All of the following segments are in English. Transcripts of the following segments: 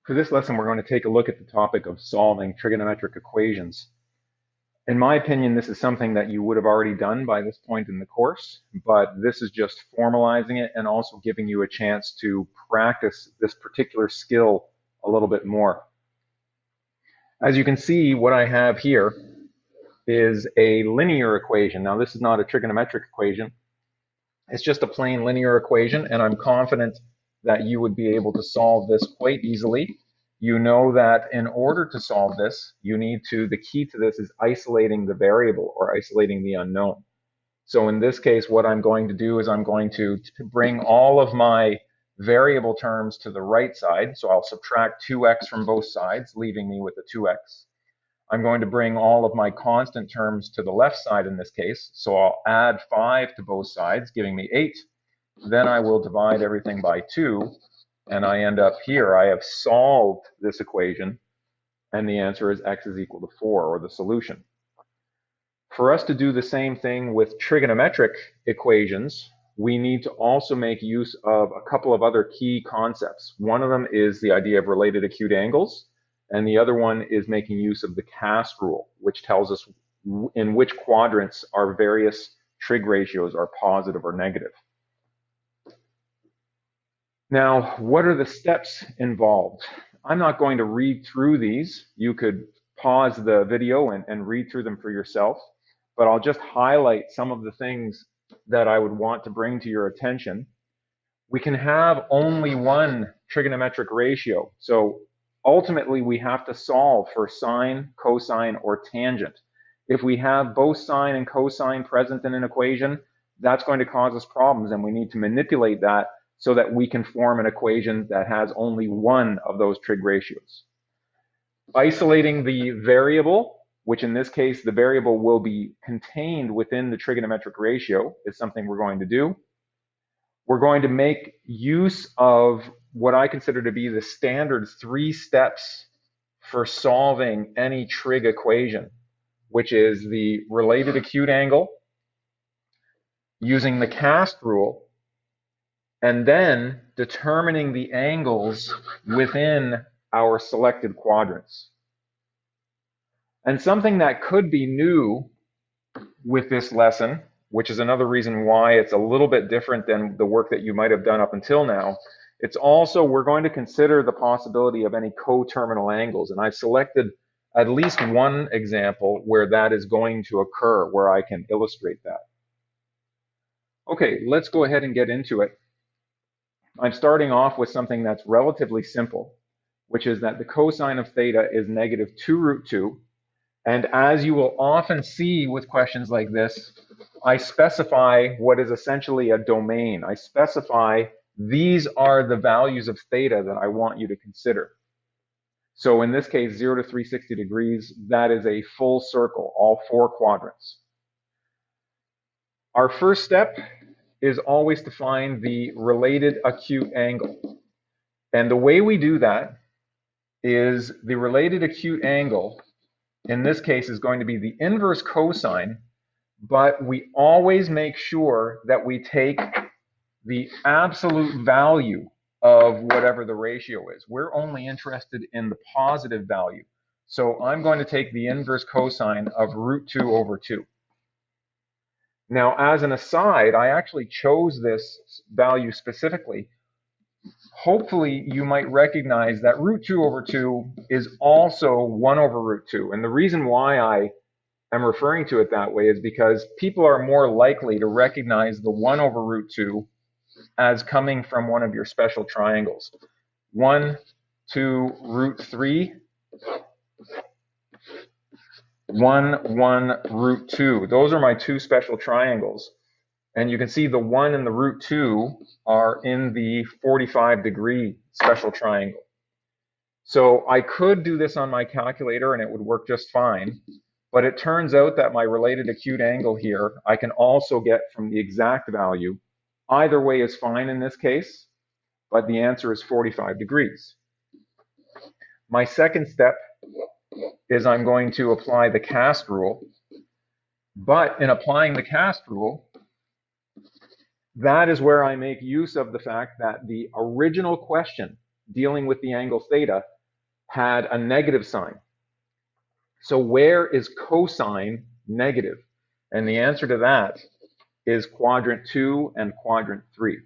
For this lesson, we're going to take a look at the topic of solving trigonometric equations. In my opinion, this is something that you would have already done by this point in the course, but this is just formalizing it and also giving you a chance to practice this particular skill a little bit more. As you can see, what I have here is a linear equation. Now, this is not a trigonometric equation. It's just a plain linear equation, and I'm confident that you would be able to solve this quite easily. You know that in order to solve this, the key to this is isolating the variable or isolating the unknown. So in this case, what I'm going to do is I'm going to bring all of my variable terms to the right side. So I'll subtract 2x from both sides, leaving me with a 2x. I'm going to bring all of my constant terms to the left side in this case. So I'll add 5 to both sides, giving me 8. Then I will divide everything by 2, and I end up here. I have solved this equation, and the answer is x is equal to 4, or the solution. For us to do the same thing with trigonometric equations, we need to also make use of a couple of other key concepts. One of them is the idea of related acute angles, and the other one is making use of the cast rule, which tells us in which quadrants our various trig ratios are positive or negative. Now, what are the steps involved? I'm not going to read through these. You could pause the video and read through them for yourself, but I'll just highlight some of the things that I would want to bring to your attention. We can have only one trigonometric ratio. So ultimately, we have to solve for sine, cosine, or tangent. If we have both sine and cosine present in an equation, that's going to cause us problems, and we need to manipulate that so that we can form an equation that has only one of those trig ratios. Isolating the variable, which in this case the variable will be contained within the trigonometric ratio, is something we're going to do. We're going to make use of what I consider to be the standard 3 steps for solving any trig equation, which is the related acute angle, using the cast rule, and then determining the angles within our selected quadrants. And something that could be new with this lesson, which is another reason why it's a little bit different than the work that you might have done up until now, it's also, we're going to consider the possibility of any coterminal angles. And I've selected at least one example where that is going to occur, where I can illustrate that. Okay, let's go ahead and get into it. I'm starting off with something that's relatively simple, which is that the cosine of theta is negative 2 root 2. And as you will often see with questions like this, I specify what is essentially a domain. I specify these are the values of theta that I want you to consider. So in this case, 0 to 360 degrees, that is a full circle, all 4 quadrants. Our first step is always to find the related acute angle. And the way we do that is the related acute angle, in this case, is going to be the inverse cosine, but we always make sure that we take the absolute value of whatever the ratio is. We're only interested in the positive value. So I'm going to take the inverse cosine of root 2 over 2. Now, as an aside, I actually chose this value specifically. Hopefully, you might recognize that root 2 over 2 is also 1 over root 2. And the reason why I am referring to it that way is because people are more likely to recognize the 1 over root 2 as coming from one of your special triangles. 1, 2, root 3. 1, 1, root 2. Those are my 2 special triangles. And you can see the 1 and the root 2 are in the 45-degree special triangle. So I could do this on my calculator and it would work just fine. But it turns out that my related acute angle here, I can also get from the exact value. Either way is fine in this case, but the answer is 45 degrees. My second step is I'm going to apply the cast rule. But in applying the cast rule, that is where I make use of the fact that the original question dealing with the angle theta had a negative sign. So where is cosine negative? And the answer to that is quadrant 2 and quadrant 3.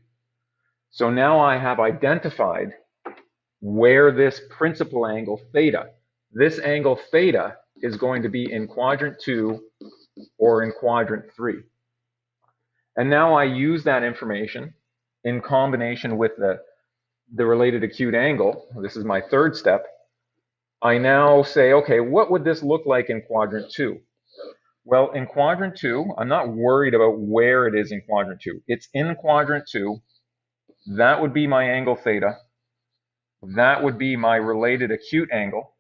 So now I have identified where this principal angle theta, this angle theta, is going to be in quadrant 2 or in quadrant 3. And now I use that information in combination with the related acute angle. This is my third step. I now say, okay, what would this look like in quadrant 2? Well, in quadrant 2, I'm not worried about where it is in quadrant 2. It's in quadrant 2. That would be my angle theta. That would be my related acute angle.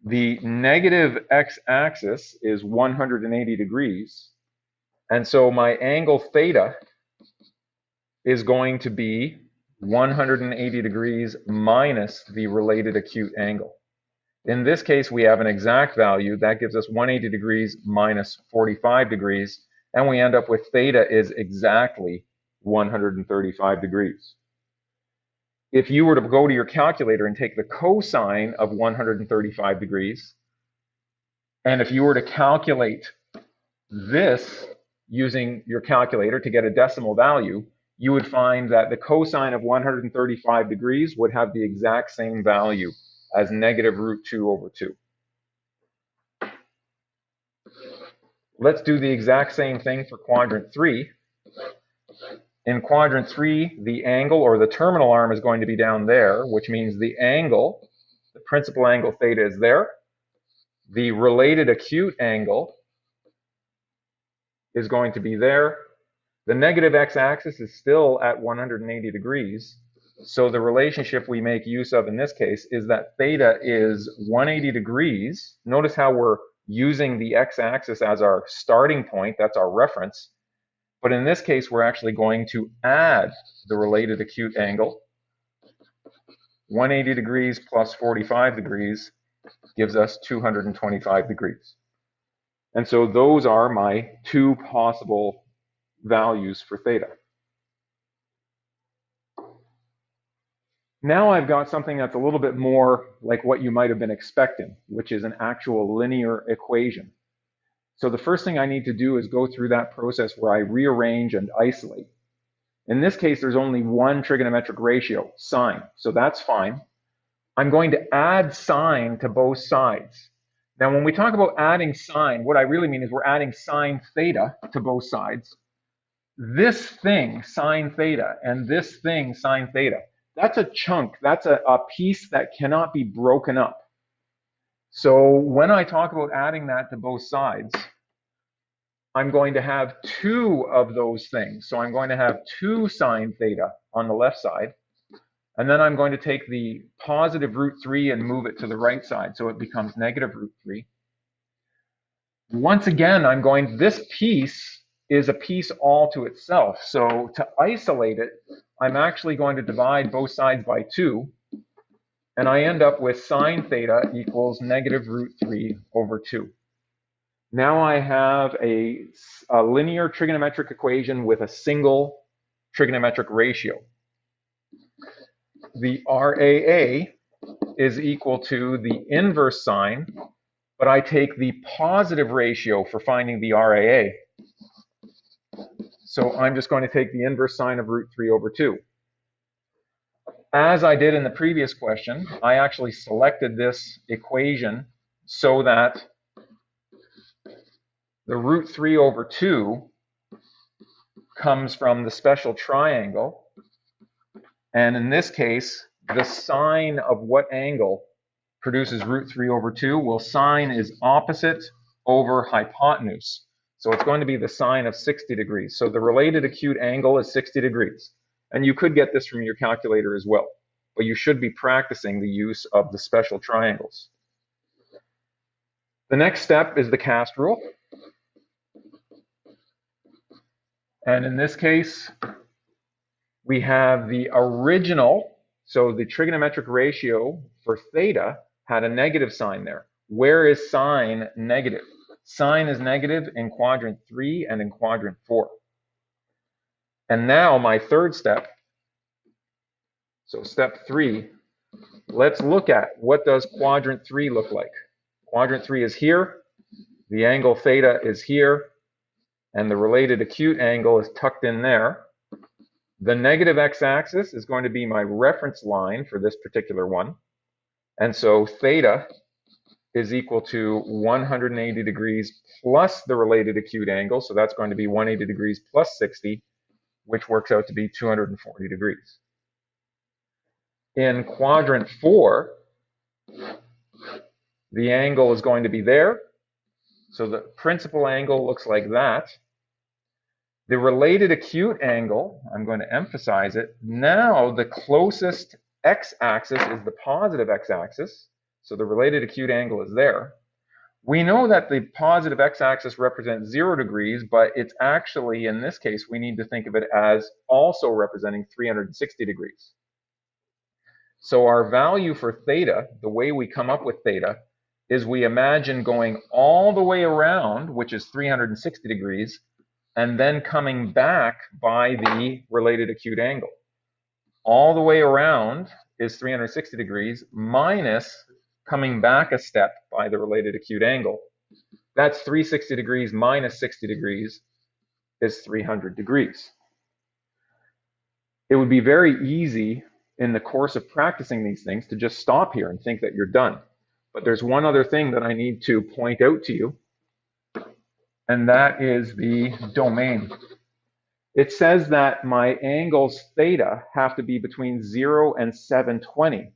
The negative x-axis is 180 degrees. And so my angle theta is going to be 180 degrees minus the related acute angle. In this case, we have an exact value. That gives us 180 degrees minus 45 degrees. And we end up with theta is exactly 135 degrees. If you were to go to your calculator and take the cosine of 135 degrees, and if you were to calculate this using your calculator to get a decimal value, you would find that the cosine of 135 degrees would have the exact same value as negative root 2 over 2. Let's do the exact same thing for quadrant 3. In quadrant 3, the angle or the terminal arm is going to be down there, which means the angle, the principal angle theta, is there. The related acute angle is going to be there. The negative x-axis is still at 180 degrees. So the relationship we make use of in this case is that theta is 180 degrees. Notice how we're using the x-axis as our starting point. That's our reference. But in this case, we're actually going to add the related acute angle. 180 degrees plus 45 degrees gives us 225 degrees. And so those are my two possible values for theta. Now I've got something that's a little bit more like what you might have been expecting, which is an actual linear equation. So the first thing I need to do is go through that process where I rearrange and isolate. In this case, there's only one trigonometric ratio, sine, so that's fine. I'm going to add sine to both sides. Now, when we talk about adding sine, what I really mean is we're adding sine theta to both sides. This thing, sine theta, and this thing, sine theta, that's a chunk, that's a piece that cannot be broken up. So when I talk about adding that to both sides, I'm going to have two of those things. So I'm going to have 2 sine theta on the left side, and then I'm going to take the positive root 3 and move it to the right side, so it becomes negative root 3. Once again, this piece is a piece all to itself. So to isolate it, I'm actually going to divide both sides by 2, and I end up with sine theta equals negative root 3 over 2. Now I have a linear trigonometric equation with a single trigonometric ratio. The RAA is equal to the inverse sine, but I take the positive ratio for finding the RAA. So I'm just going to take the inverse sine of root 3 over 2. As I did in the previous question, I actually selected this equation so that the root 3 over 2 comes from the special triangle. And in this case, the sine of what angle produces root 3 over 2? Well, sine is opposite over hypotenuse. So it's going to be the sine of 60 degrees. So the related acute angle is 60 degrees. And you could get this from your calculator as well. But you should be practicing the use of the special triangles. The next step is the cast rule. And in this case, we have the original, so the trigonometric ratio for theta had a negative sign there. Where is sine negative? Sine is negative in quadrant 3 and in quadrant 4. And now my third step, so step 3, let's look at what does quadrant 3 look like. Quadrant 3 is here, the angle theta is here, and the related acute angle is tucked in there. The negative x-axis is going to be my reference line for this particular one. And so theta is equal to 180 degrees plus the related acute angle. So that's going to be 180 degrees plus 60, which works out to be 240 degrees. In quadrant 4, the angle is going to be there. So the principal angle looks like that. The related acute angle, I'm going to emphasize it. Now the closest x-axis is the positive x-axis. So the related acute angle is there. We know that the positive x-axis represents 0 degrees, but it's actually, in this case, we need to think of it as also representing 360 degrees. So our value for theta, the way we come up with theta, is we imagine going all the way around, which is 360 degrees, and then coming back by the related acute angle. All the way around is 360 degrees minus coming back a step by the related acute angle. That's 360 degrees minus 60 degrees is 300 degrees. It would be very easy in the course of practicing these things to just stop here and think that you're done. But there's one other thing that I need to point out to you, and that is the domain. It says that my angles theta have to be between 0 and 720.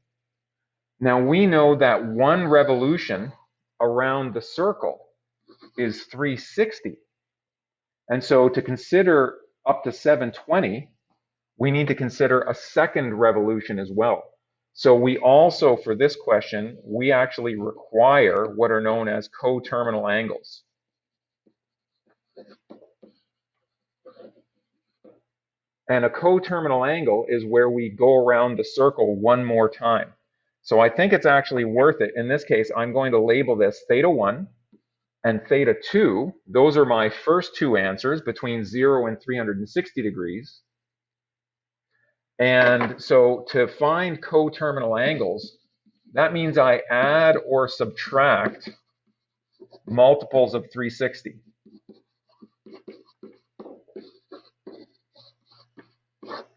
Now we know that one revolution around the circle is 360. And so to consider up to 720, we need to consider a second revolution as well. So we also, for this question, we actually require what are known as coterminal angles. And a coterminal angle is where we go around the circle one more time. So I think it's actually worth it. In this case, I'm going to label this theta 1 and theta 2. Those are my first two answers between 0 and 360 degrees. And so to find coterminal angles, that means I add or subtract multiples of 360.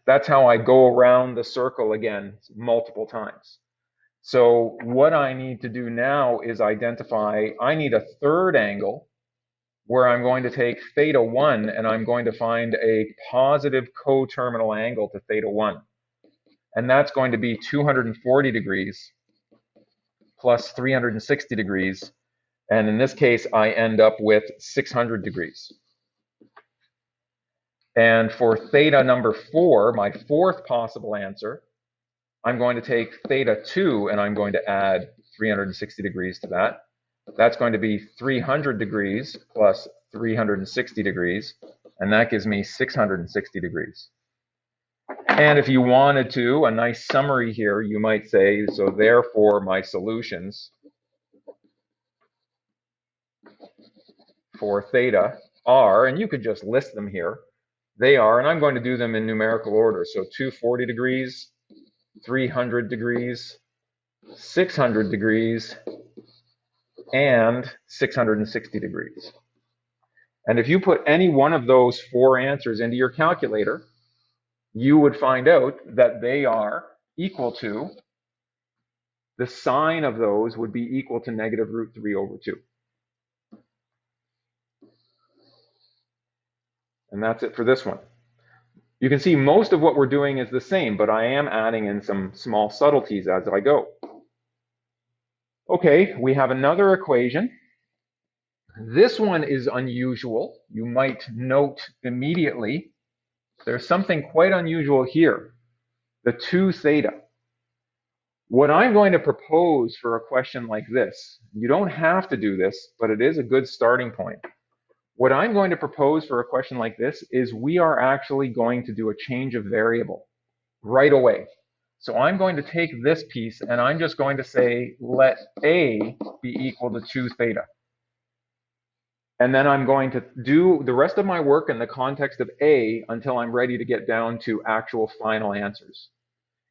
That's how I go around the circle again multiple times. So what I need to do now is identify, I need a third angle where I'm going to take theta 1 and I'm going to find a positive coterminal angle to theta 1. And that's going to be 240 degrees plus 360 degrees. And in this case, I end up with 600 degrees. And for theta number 4, my fourth possible answer, I'm going to take theta 2 and I'm going to add 360 degrees to that. That's going to be 300 degrees plus 360 degrees, and that gives me 660 degrees. And if you wanted to, a nice summary here, you might say, so therefore my solutions for theta are, and you could just list them here, they are, and I'm going to do them in numerical order. So 240 degrees, 300 degrees, 600 degrees, and 660 degrees. And if you put any one of those four answers into your calculator, you would find out that they are equal to, the sine of those would be equal to negative root 3 over 2. And that's it for this one. You can see most of what we're doing is the same, but I am adding in some small subtleties as I go. Okay, we have another equation. This one is unusual. You might note immediately there's something quite unusual here, the 2 theta. What I'm going to propose for a question like this, you don't have to do this, but it is a good starting point. What I'm going to propose for a question like this is we are actually going to do a change of variable right away. So I'm going to take this piece and I'm just going to say, let A be equal to 2 theta. And then I'm going to do the rest of my work in the context of A until I'm ready to get down to actual final answers.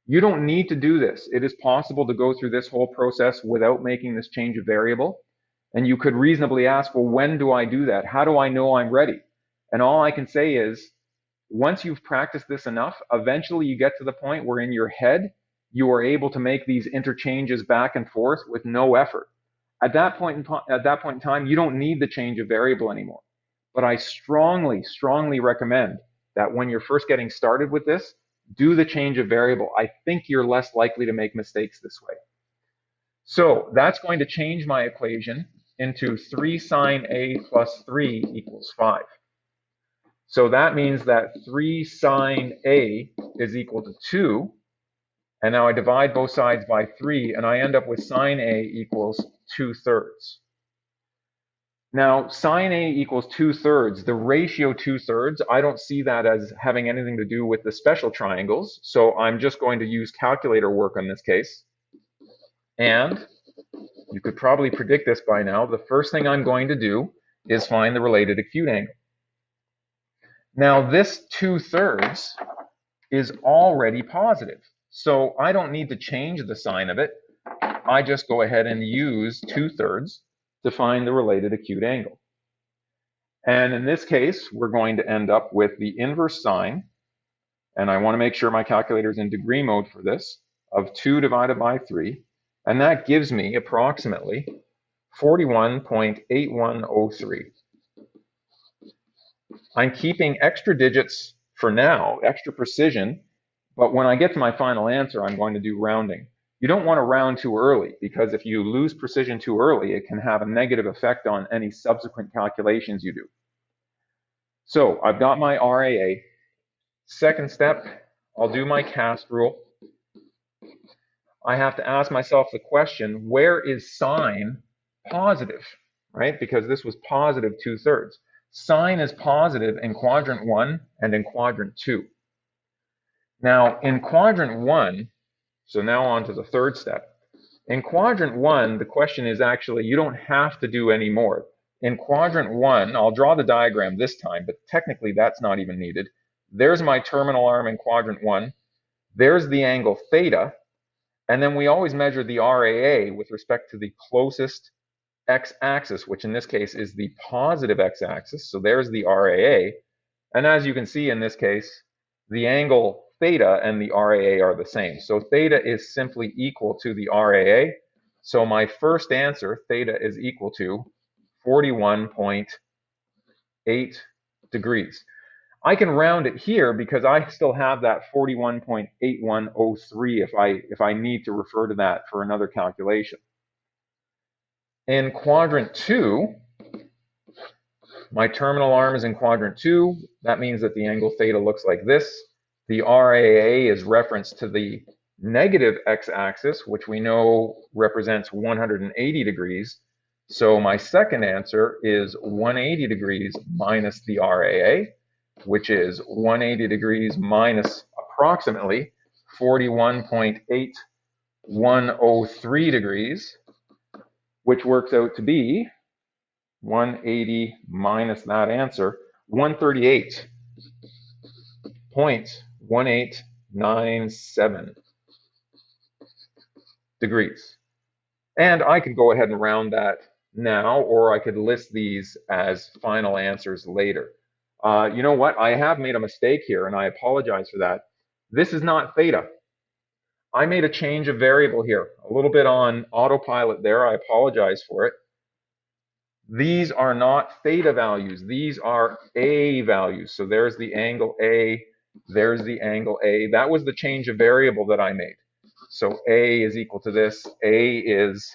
You don't need to do this. It is possible to go through this whole process without making this change of variable. And you could reasonably ask, well, when do I do that? How do I know I'm ready? And all I can say is, once you've practiced this enough, eventually you get to the point where in your head, you are able to make these interchanges back and forth with no effort. At that point in time, you don't need the change of variable anymore. But I strongly, strongly recommend that when you're first getting started with this, do the change of variable. I think you're less likely to make mistakes this way. So that's going to change my equation into 3 sine A plus 3 equals 5. So that means that 3 sine A is equal to 2. And now I divide both sides by 3, and I end up with sine A equals 2/3. Now, sine A equals 2/3. The ratio 2/3, I don't see that as having anything to do with the special triangles. So I'm just going to use calculator work on this case. And you could probably predict this by now. The first thing I'm going to do is find the related acute angle. Now, this 2/3 is already positive. So I don't need to change the sign of it. I just go ahead and use 2/3 to find the related acute angle. And in this case, we're going to end up with the inverse sine, and I want to make sure my calculator is in degree mode for this, of 2 divided by 3, and that gives me approximately 41.8103. I'm keeping extra digits for now, extra precision, but when I get to my final answer, I'm going to do rounding. You don't want to round too early, because if you lose precision too early, it can have a negative effect on any subsequent calculations you do. So I've got my RAA. Second step, I'll do my cast rule. I have to ask myself the question, where is sine positive, right? Because this was positive 2/3. Sine is positive in quadrant 1 and in quadrant 2. Now, in quadrant 1, so now on to the third step. In quadrant 1, the question is actually, you don't have to do any more. In quadrant 1, I'll draw the diagram this time, but technically that's not even needed. There's my terminal arm in quadrant 1. There's the angle theta. And then we always measure the RAA with respect to the closest x-axis, which in this case is the positive x-axis. So there's the RAA. And as you can see in this case, the angle theta and the RAA are the same. So theta is simply equal to the RAA. So my first answer, theta, is equal to 41.8 degrees. I can round it here because I still have that 41.8103 if I need to refer to that for another calculation. In quadrant 2, my terminal arm is in quadrant 2. That means that the angle theta looks like this. The RAA is referenced to the negative x-axis, which we know represents 180 degrees. So my second answer is 180 degrees minus the RAA, which is 180 degrees minus approximately 41.8103 degrees, which works out to be 180 minus that answer, 138.1897 degrees. And I could go ahead and round that now, or I could list these as final answers later. You know what? I have made a mistake here, and I apologize for that. This is not theta. I made a change of variable here, a little bit on autopilot there. I apologize for it. These are not theta values. These are A values. So there's the angle A. There's the angle A. That was the change of variable that I made. So A is equal to this. A is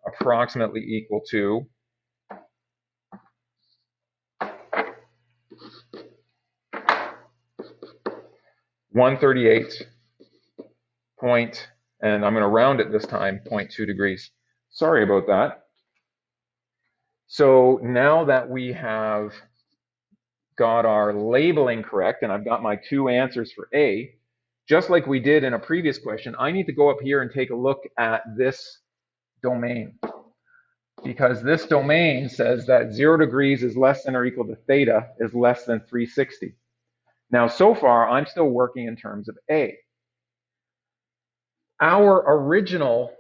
approximately equal to 138 point, and I'm going to round it this time, 0.2 degrees. Sorry about that. So now that we have got our labeling correct, and I've got my two answers for A, just like we did in a previous question, I need to go up here and take a look at this domain. Because this domain says that 0 degrees is less than or equal to theta is less than 360. Now, so far, I'm still working in terms of A. Our original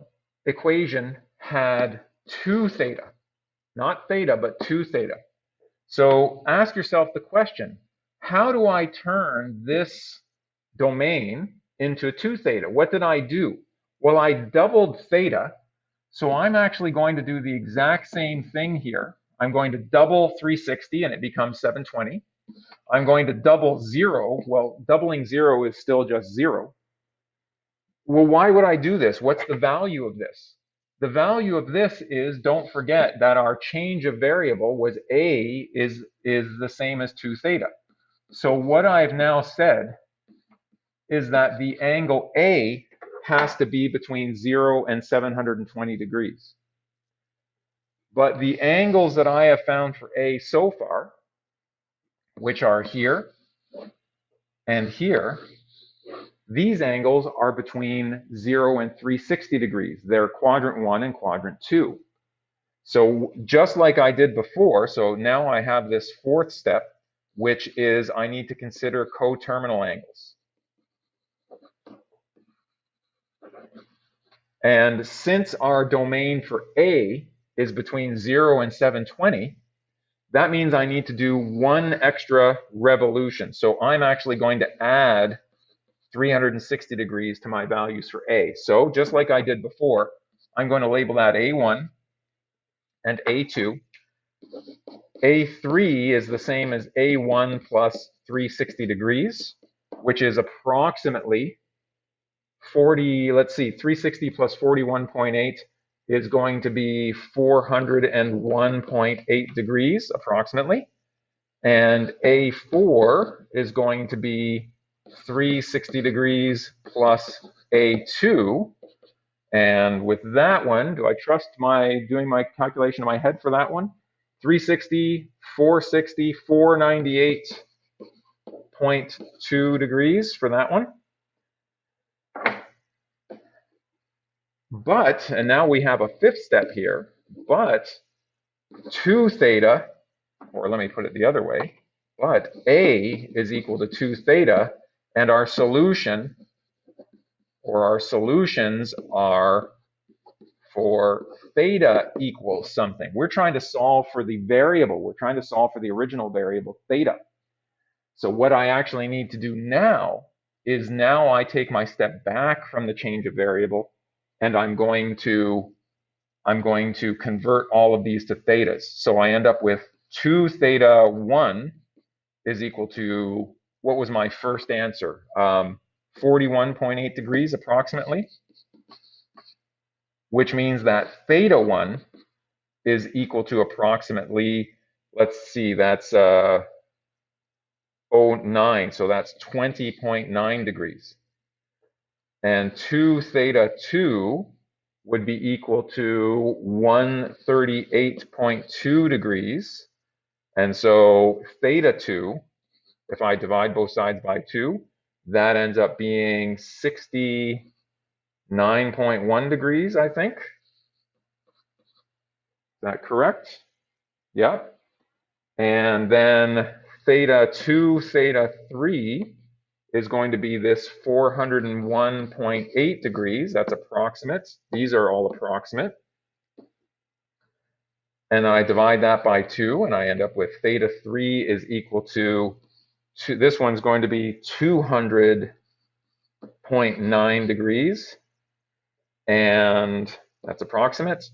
equation had 2 theta, not theta, but 2 theta. So ask yourself the question, how do I turn this domain into 2 theta? What did I do? Well, I doubled theta, so I'm actually going to do the exact same thing here. I'm going to double 360 and it becomes 720. I'm going to double 0. Well, doubling 0 is still just 0. Well, why would I do this? What's the value of this? The value of this is, don't forget that our change of variable was a is the same as 2 theta. So what I've now said is that the angle A has to be between 0 and 720 degrees. But the angles that I have found for A so far, which are here and here, these angles are between 0 and 360 degrees. They're quadrant 1 and quadrant 2. So just like I did before, so now I have this 4th step, which is I need to consider coterminal angles. And since our domain for A is between 0 and 720, that means I need to do 1 extra revolution. So I'm actually going to add 360 degrees to my values for A. So just like I did before, I'm going to label that A1 and A2. A3 is the same as A1 plus 360 degrees, which is approximately 40, let's see, 360 plus 41.8 is going to be 401.8 degrees approximately. And A4 is going to be 360 degrees plus A2. And with that one, do I trust doing my calculation in my head for that one? 360, 460, 498.2 degrees for that one. But, and now we have a 5th step here, but 2 theta, or let me put it the other way, but A is equal to 2 theta, and our solution, or our solutions are for theta equals something. We're trying to solve for the variable. We're trying to solve for the original variable, theta. So what I actually need to do now is now I take my step back from the change of variable, and I'm going to convert all of these to thetas. So I end up with 2 theta 1 is equal to, what was my first answer? 41.8 degrees approximately, which means that theta 1 is equal to approximately, let's see, that's 09, so that's 20.9 degrees. And 2 theta 2 would be equal to 138.2 degrees. And so theta 2, if I divide both sides by 2, that ends up being 69.1 degrees, I think. Is that correct? Yeah. And then theta 2, theta 3 is going to be this 401.8 degrees. That's approximate. These are all approximate. And I divide that by 2, and I end up with theta 3 is equal to this one's going to be 200.9 degrees. And that's approximate.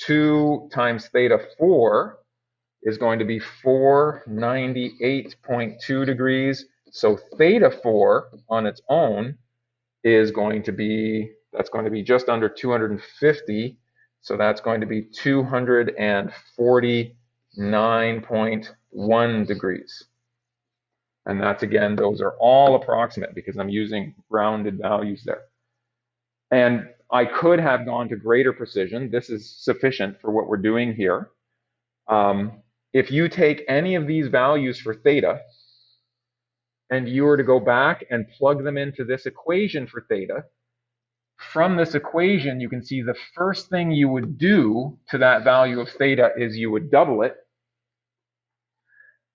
2 times theta 4 is going to be 498.2 degrees. So theta 4 on its own is going to be, that's going to be just under 250. So that's going to be 249.1 degrees. And that's, again, those are all approximate because I'm using rounded values there. And I could have gone to greater precision. This is sufficient for what we're doing here. If you take any of these values for theta, and you were to go back and plug them into this equation for theta, from this equation, you can see the first thing you would do to that value of theta is you would double it.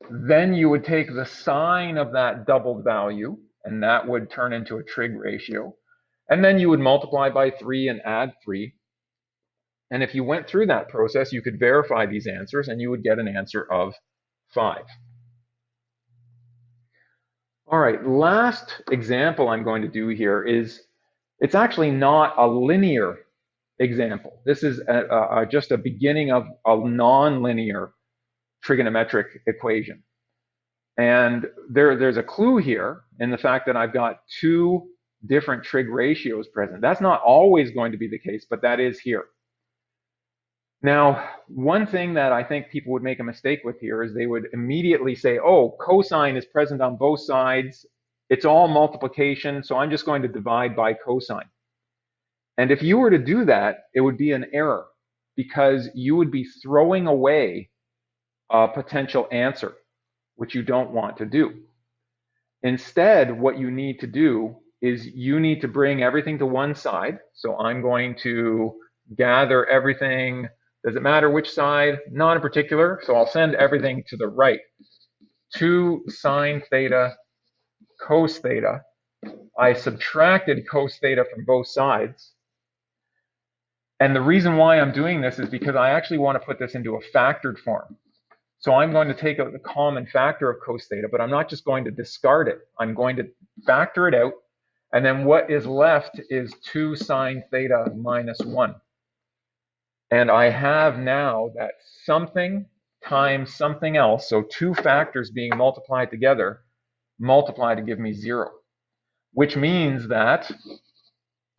Then you would take the sine of that doubled value, and that would turn into a trig ratio. And then you would multiply by 3 and add 3. And if you went through that process, you could verify these answers and you would get an answer of 5. All right, last example I'm going to do here is, it's actually not a linear example. This is just a beginning of a nonlinear trigonometric equation. And there's a clue here in the fact that I've got two different trig ratios present. That's not always going to be the case, but that is here. Now, one thing that I think people would make a mistake with here is they would immediately say, oh, cosine is present on both sides. It's all multiplication, so I'm just going to divide by cosine. And if you were to do that, it would be an error because you would be throwing away a potential answer, which you don't want to do. Instead, what you need to do is you need to bring everything to one side. So I'm going to gather everything. Does it matter which side? Not in particular. So I'll send everything to the right. 2 sine theta cos theta. I subtracted cos theta from both sides. And the reason why I'm doing this is because I actually want to put this into a factored form. So I'm going to take out the common factor of cos theta, but I'm not just going to discard it. I'm going to factor it out. And then what is left is 2 sine theta minus 1. And I have now that something times something else, so two factors being multiplied together, multiply to give me 0. Which means that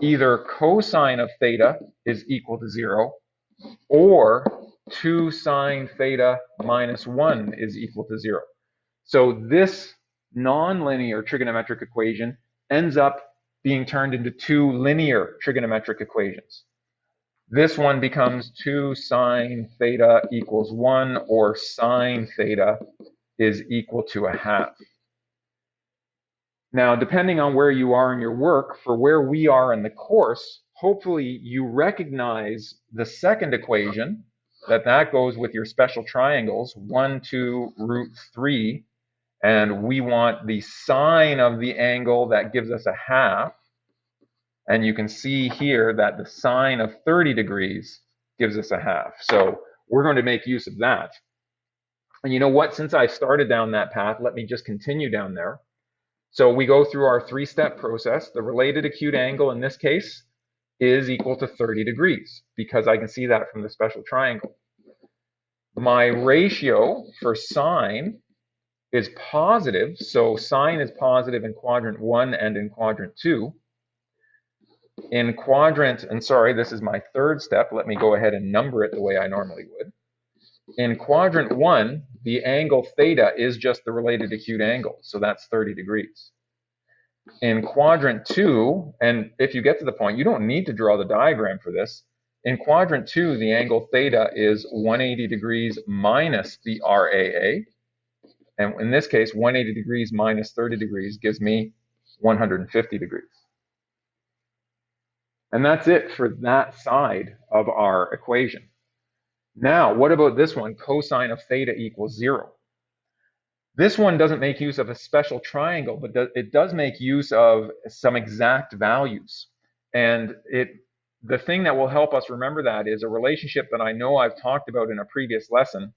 either cosine of theta is equal to 0, or 2 sine theta minus 1 is equal to 0. So this nonlinear trigonometric equation ends up being turned into two linear trigonometric equations. This one becomes 2 sine theta equals 1, or sine theta is equal to 1/2. Now, depending on where you are in your work, for where we are in the course, hopefully you recognize the second equation, that goes with your special triangles, 1, 2, root 3, and we want the sine of the angle that gives us 1/2. And you can see here that the sine of 30 degrees gives us 1/2. So we're going to make use of that. And you know what? Since I started down that path, let me just continue down there. So we go through our 3-step process. The related acute angle in this case is equal to 30 degrees because I can see that from the special triangle. My ratio for sine is positive. So sine is positive in quadrant 1 and in quadrant 2. In quadrant, and sorry, this is my 3rd step. Let me go ahead and number it the way I normally would. In quadrant 1, the angle theta is just the related acute angle, so that's 30 degrees. In quadrant 2, and if you get to the point, you don't need to draw the diagram for this. In quadrant 2, the angle theta is 180 degrees minus the RAA. And in this case, 180 degrees minus 30 degrees gives me 150 degrees. And that's it for that side of our equation. Now, what about this one, cosine of theta equals 0? This one doesn't make use of a special triangle, but it does make use of some exact values. And the thing that will help us remember that is a relationship that I know I've talked about in a previous lesson.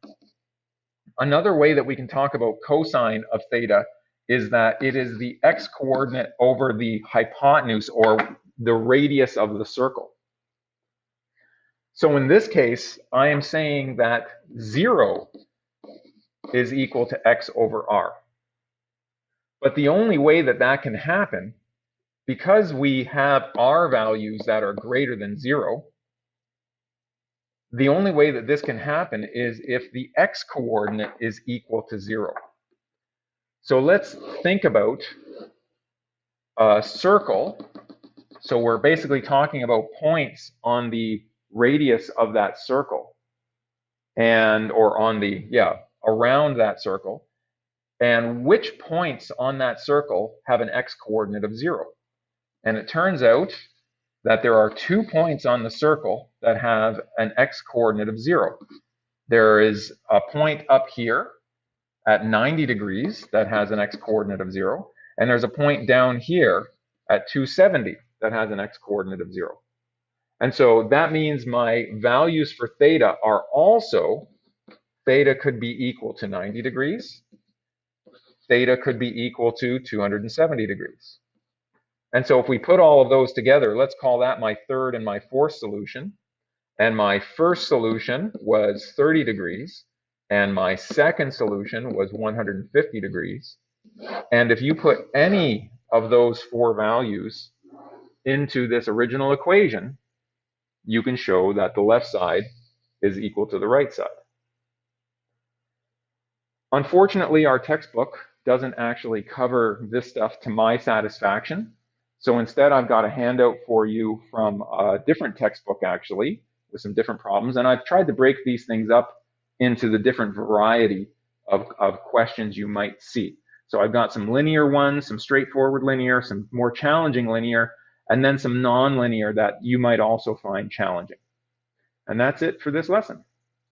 Another way that we can talk about cosine of theta is that it is the x-coordinate over the hypotenuse, or the radius of the circle. So in this case, I am saying that 0 is equal to x over r. But the only way that that can happen, because we have r values that are greater than 0, the only way that this can happen is if the x-coordinate is equal to 0. So let's think about a circle. So we're basically talking about points on the radius of that circle, or on the, around that circle, and which points on that circle have an x-coordinate of 0. And it turns out that there are 2 points on the circle that have an x-coordinate of 0. There is a point up here at 90 degrees that has an x-coordinate of 0, and there's a point down here at 270 that has an x-coordinate of 0. And so that means my values for theta are also, theta could be equal to 90 degrees. Theta could be equal to 270 degrees. And so if we put all of those together, let's call that my third and my fourth solution. And my first solution was 30 degrees. And my second solution was 150 degrees. And if you put any of those four values into this original equation, you can show that the left side is equal to the right side. Unfortunately, our textbook doesn't actually cover this stuff to my satisfaction. So instead, I've got a handout for you from a different textbook, actually, with some different problems. And I've tried to break these things up into the different variety of questions you might see. So I've got some linear ones, some straightforward linear, some more challenging linear, and then some nonlinear that you might also find challenging. And that's it for this lesson.